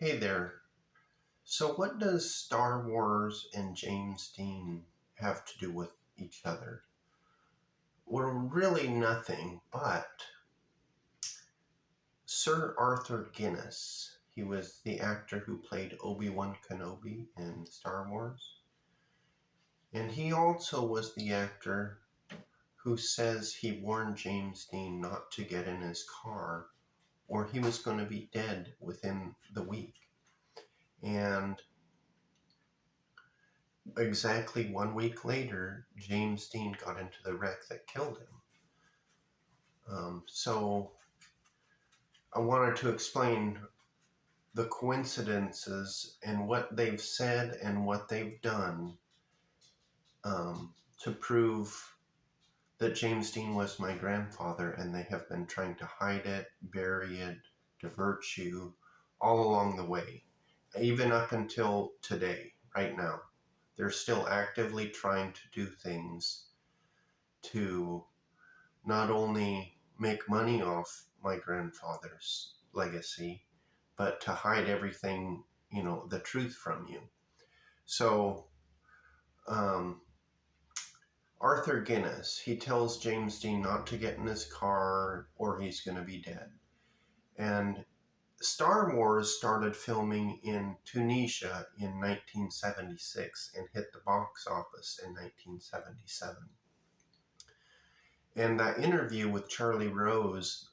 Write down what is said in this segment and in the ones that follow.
Hey there. So, what does Star Wars and James Dean have to do with each other? Well, really nothing, but Sir Arthur Guinness, he was the actor who played Obi-Wan Kenobi in Star Wars. And he also was the actor who says he warned James Dean not to get in his car or he was going to be dead within the week. And exactly 1 week later, James Dean got into the wreck that killed him. So I wanted to explain the coincidences and what they've said and what they've done to prove that James Dean was my grandfather, and they have been trying to hide it, bury it, divert you all along the way, even up until today, right now. They're still actively trying to do things to not only make money off my grandfather's legacy, but to hide everything, the truth from you. So, Arthur Guinness, he tells James Dean not to get in his car or he's going to be dead. And Star Wars started filming in Tunisia in 1976 and hit the box office in 1977. And that interview with Charlie Rose,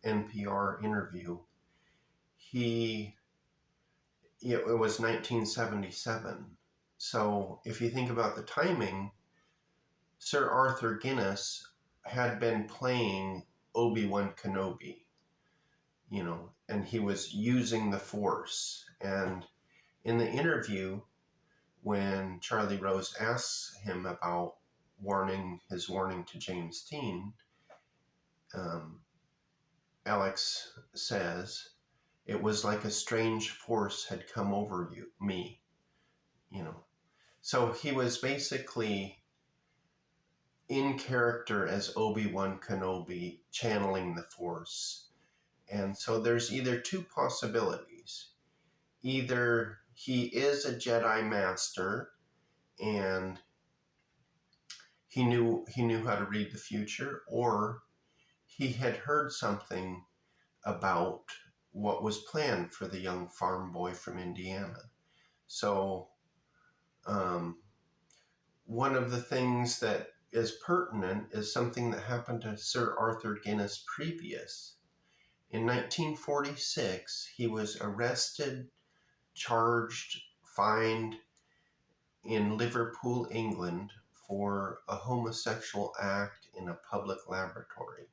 NPR interview, it was 1977. So if you think about the timing, Sir Arthur Guinness had been playing Obi-Wan Kenobi, and he was using the Force. And in the interview, when Charlie Rose asks him about his warning to James Dean, Alex says, it was like a strange force had come over me. So he was basically in character as Obi-Wan Kenobi, channeling the Force. And so there's either two possibilities. Either he is a Jedi Master and he knew how to read the future, or he had heard something about what was planned for the young farm boy from Indiana. So one of the things that is pertinent is something that happened to Sir Arthur Guinness previous. In 1946, he was arrested, charged, fined in Liverpool, England, for a homosexual act in a public laboratory.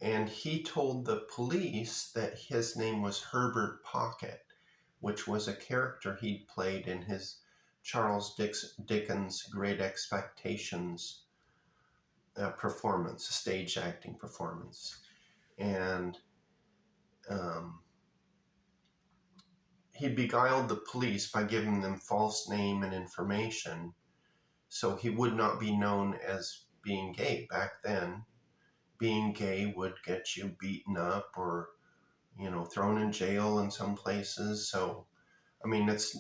And he told the police that his name was Herbert Pocket, which was a character he'd played in his Charles Dickens' Great Expectations performance, a stage acting performance. And he beguiled the police by giving them false name and information, so he would not be known as being gay. Back then, being gay would get you beaten up or, thrown in jail in some places. So, it's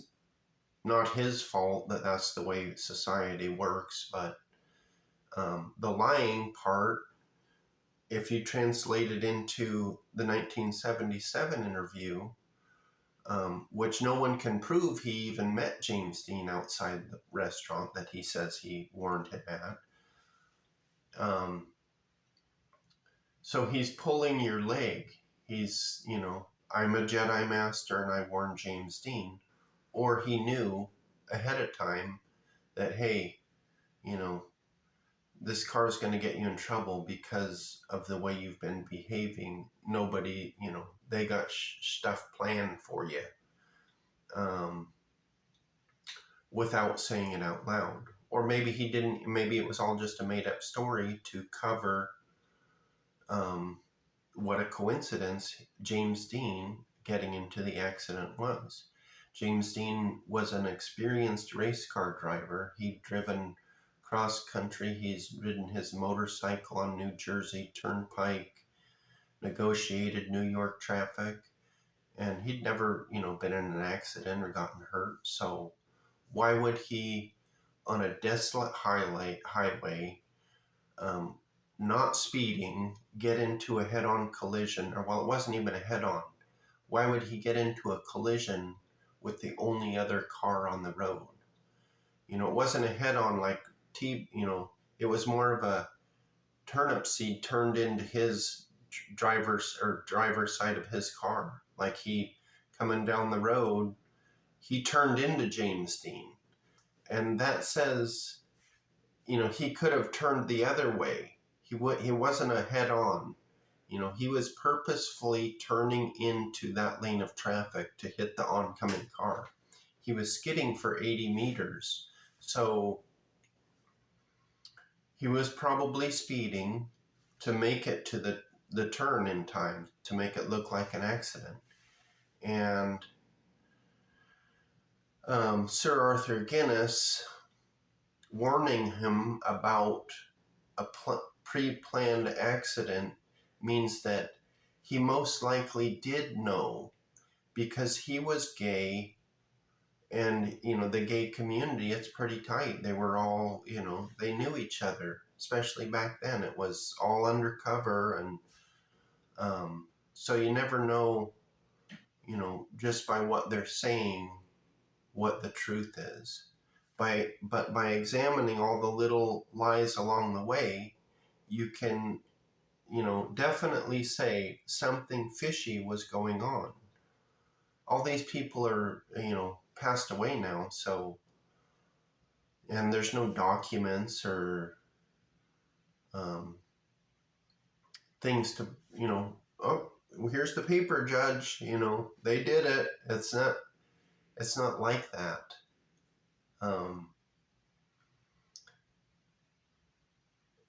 not his fault that that's the way society works, but the lying part, if you translate it into the 1977 interview, which no one can prove he even met James Dean outside the restaurant that he says he warned him at. So he's pulling your leg. He's, I'm a Jedi Master and I warned James Dean. Or he knew ahead of time that, hey, this car is going to get you in trouble because of the way you've been behaving. Nobody, they got stuff planned for you without saying it out loud. Or maybe he didn't, maybe it was all just a made up story to cover what a coincidence James Dean getting into the accident was. James Dean was an experienced race car driver. He'd driven cross country. He's ridden his motorcycle on New Jersey Turnpike, negotiated New York traffic. and he'd never, been in an accident or gotten hurt. So why would he, on a desolate highway, um, not speeding, get into a head-on collision? Or, well, it wasn't even a head-on. Why would he get into a collision with the only other car on the road? It wasn't a head-on like it was more of a turnip seed turned into his driver side of his car. Like he coming down the road, he turned into James Dean. And that says, he could have turned the other way. He wasn't a head on. He was purposefully turning into that lane of traffic to hit the oncoming car. He was skidding for 80 meters. So he was probably speeding to make it to the turn in time, to make it look like an accident. And Sir Arthur Guinness warning him about a pre-planned accident means that he most likely did know, because he was gay, and the gay community, it's pretty tight. They were all, they knew each other, especially back then. It was all undercover, and so you never know, just by what they're saying, what the truth is. But by examining all the little lies along the way, you can, definitely say something fishy was going on. All these people are, passed away now, so, and there's no documents or things to, oh, here's the paper, judge, they did it. It's not like that.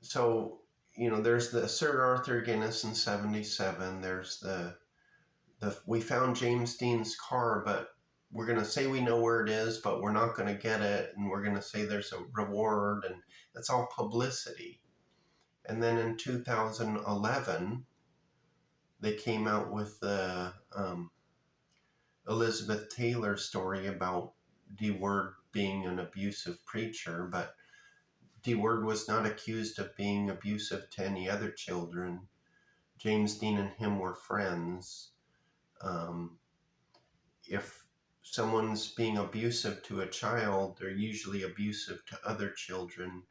So, there's the Sir Arthur Guinness in 77. There's the we found James Dean's car, but we're going to say we know where it is, but we're not going to get it. And we're going to say there's a reward, and that's all publicity. And then in 2011, they came out with the Elizabeth Taylor story about D. Word being an abusive preacher, but D. Word was not accused of being abusive to any other children. James Dean and him were friends. If someone's being abusive to a child, they're usually abusive to other children,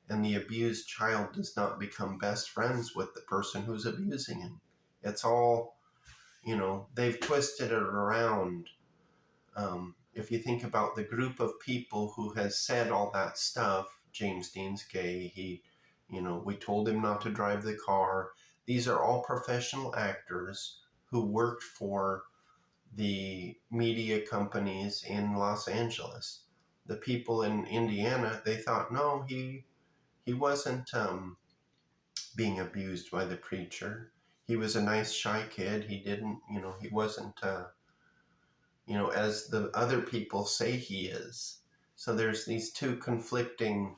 and the abused child does not become best friends with the person who's abusing him. It's all, they've twisted it around. If you think about the group of people who has said all that stuff, James Dean's gay, we told him not to drive the car. These are all professional actors who worked for the media companies in Los Angeles. The people in Indiana, they thought, no, he wasn't being abused by the preacher. He was a nice, shy kid. He didn't, he wasn't, as the other people say he is. So there's these two conflicting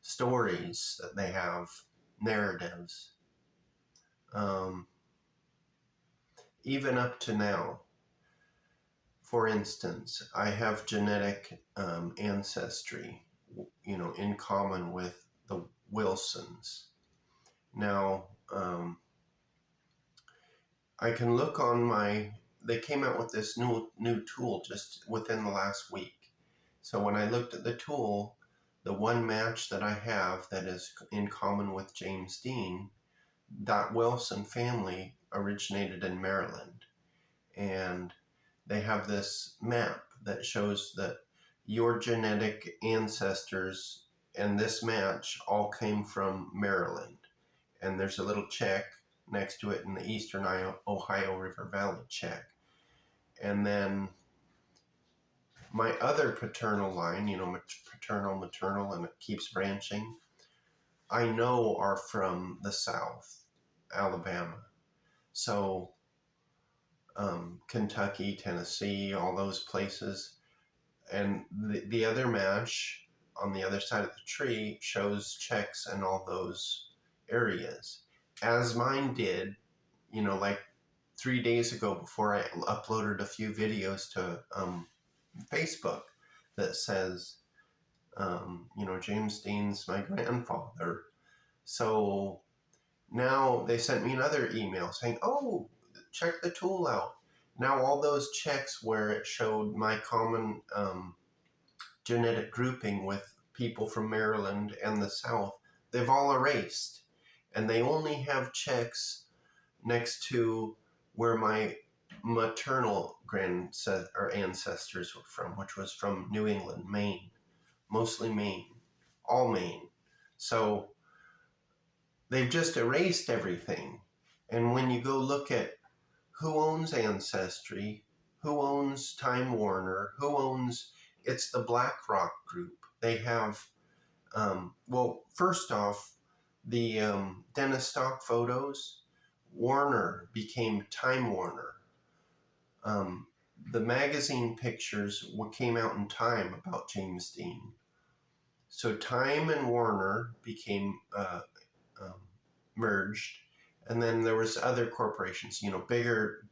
stories that they have, narratives. Even up to now, for instance, I have genetic ancestry, in common with the Wilsons. Now, I can look on they came out with this new tool just within the last week. So when I looked at the tool, the one match that I have that is in common with James Dean, that Wilson family originated in Maryland. And they have this map that shows that your genetic ancestors and this match all came from Maryland. And there's a little check next to it in the eastern Ohio River Valley check. And then my other paternal line, paternal, maternal, and it keeps branching, I know are from the South, Alabama. So Kentucky, Tennessee, all those places. And the other match on the other side of the tree shows checks in all those areas, as mine did, like 3 days ago before I uploaded a few videos to Facebook that says, James Dean's my grandfather. So now they sent me another email saying, oh, check the tool out. Now all those checks where it showed my common genetic grouping with people from Maryland and the South, they've all erased. And they only have checks next to where my maternal ancestors were from, which was from New England, Maine, mostly Maine, all Maine. So they've just erased everything. And when you go look at who owns Ancestry, who owns Time Warner, who owns, it's the BlackRock Group. They have, first off, the Dennis Stock Photos, Warner became Time Warner. The magazine pictures came out in Time about James Dean. So Time and Warner became merged, and then there was other corporations, bigger,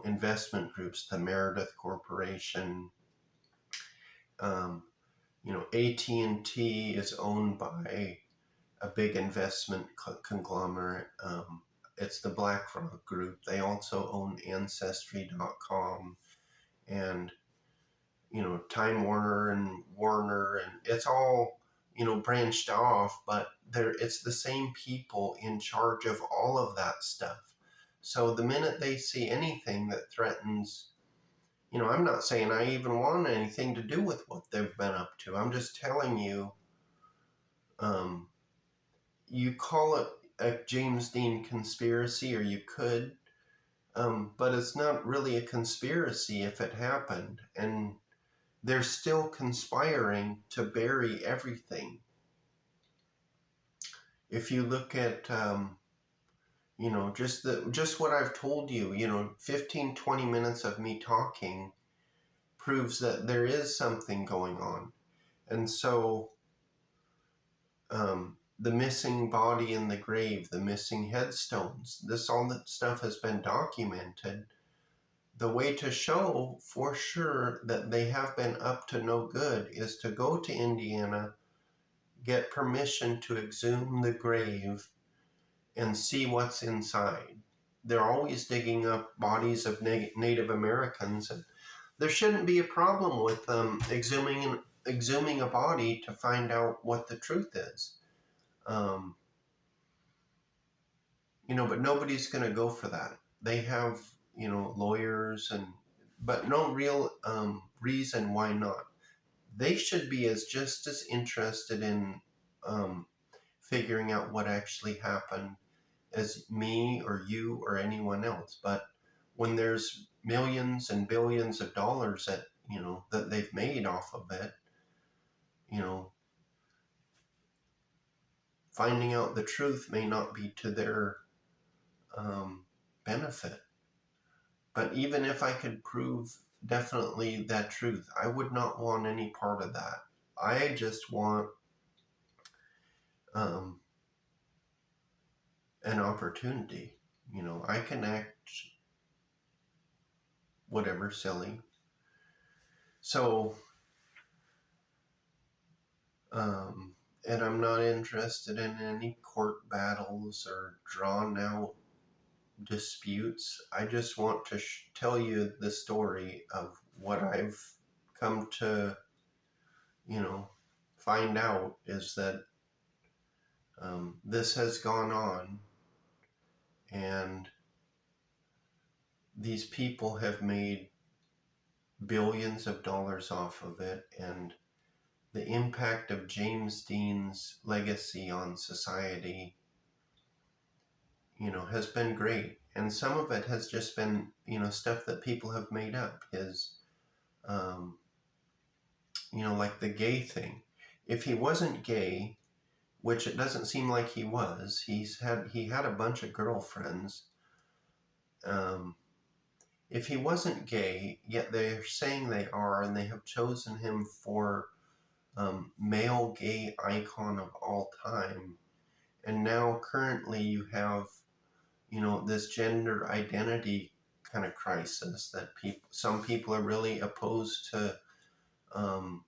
investment groups, the Meredith Corporation. AT&T is owned by a big investment conglomerate. It's the BlackRock Group. They also own Ancestry.com and, Time Warner and Warner, and it's all, branched off, but it's the same people in charge of all of that stuff. So the minute they see anything that threatens, I'm not saying I even want anything to do with what they've been up to. I'm just telling you, you call it a James Dean conspiracy, or you could, but it's not really a conspiracy if it happened. And they're still conspiring to bury everything. If you look at, just what I've told you, 15, 20 minutes of me talking proves that there is something going on. And so, the missing body in the grave, the missing headstones, all that stuff has been documented. The way to show for sure that they have been up to no good is to go to Indiana, get permission to exhume the grave, and see what's inside. They're always digging up bodies of Native Americans, and there shouldn't be a problem with exhuming a body to find out what the truth is. But nobody's going to go for that. They have, lawyers, but no real reason why not. They should be just as interested in figuring out what actually happened as me or you or anyone else. But when there's millions and billions of dollars that they've made off of it, finding out the truth may not be to their benefit. But even if I could prove definitely that truth, I would not want any part of that. I just want an opportunity. I can act whatever silly. So, and I'm not interested in any court battles or drawn out disputes. I just want to tell you the story of what I've come to, find out is that this has gone on, and these people have made billions of dollars off of it, and the impact of James Dean's legacy on society, has been great. And some of it has just been, stuff that people have made up. Like the gay thing. If he wasn't gay, which it doesn't seem like he was, he had a bunch of girlfriends. If he wasn't gay, yet they're saying they are, and they have chosen him for male gay icon of all time, and now currently you have this gender identity kind of crisis that some people are really opposed to um,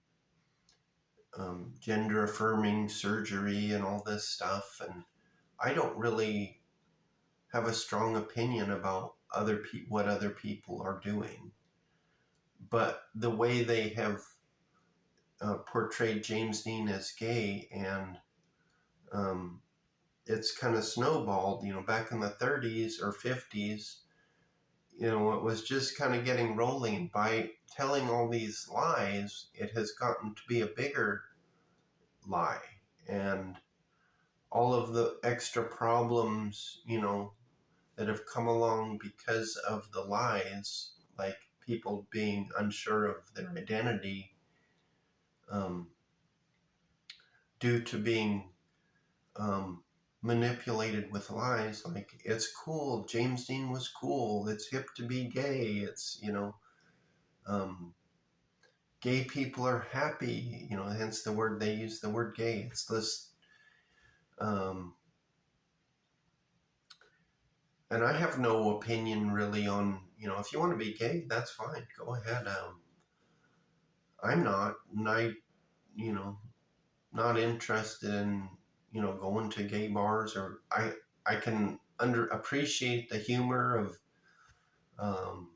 gender affirming surgery and all this stuff. And I don't really have a strong opinion about what other people are doing. But the way they have portrayed James Dean as gay, and um, it's kind of snowballed, back in the 30s or 50s, it was just kind of getting rolling. And by telling all these lies, it has gotten to be a bigger lie. And all of the extra problems, that have come along because of the lies, like people being unsure of their identity, um, due to being manipulated with lies. Like, it's cool, James Dean was cool, it's hip to be gay, it's, um, gay people are happy, hence they use the word gay. It's this, um, and I have no opinion really on, if you want to be gay, that's fine, go ahead. I'm not, and you know, not interested in, going to gay bars, or I can appreciate the humor of um,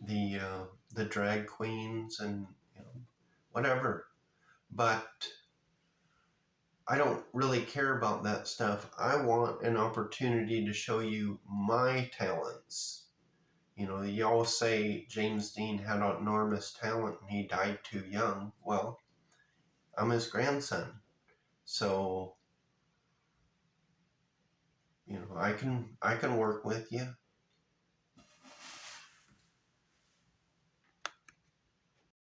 the drag queens and whatever, but I don't really care about that stuff. I want an opportunity to show you my talents. You all say James Dean had enormous talent and he died too young. Well, I'm his grandson, so I can work with you.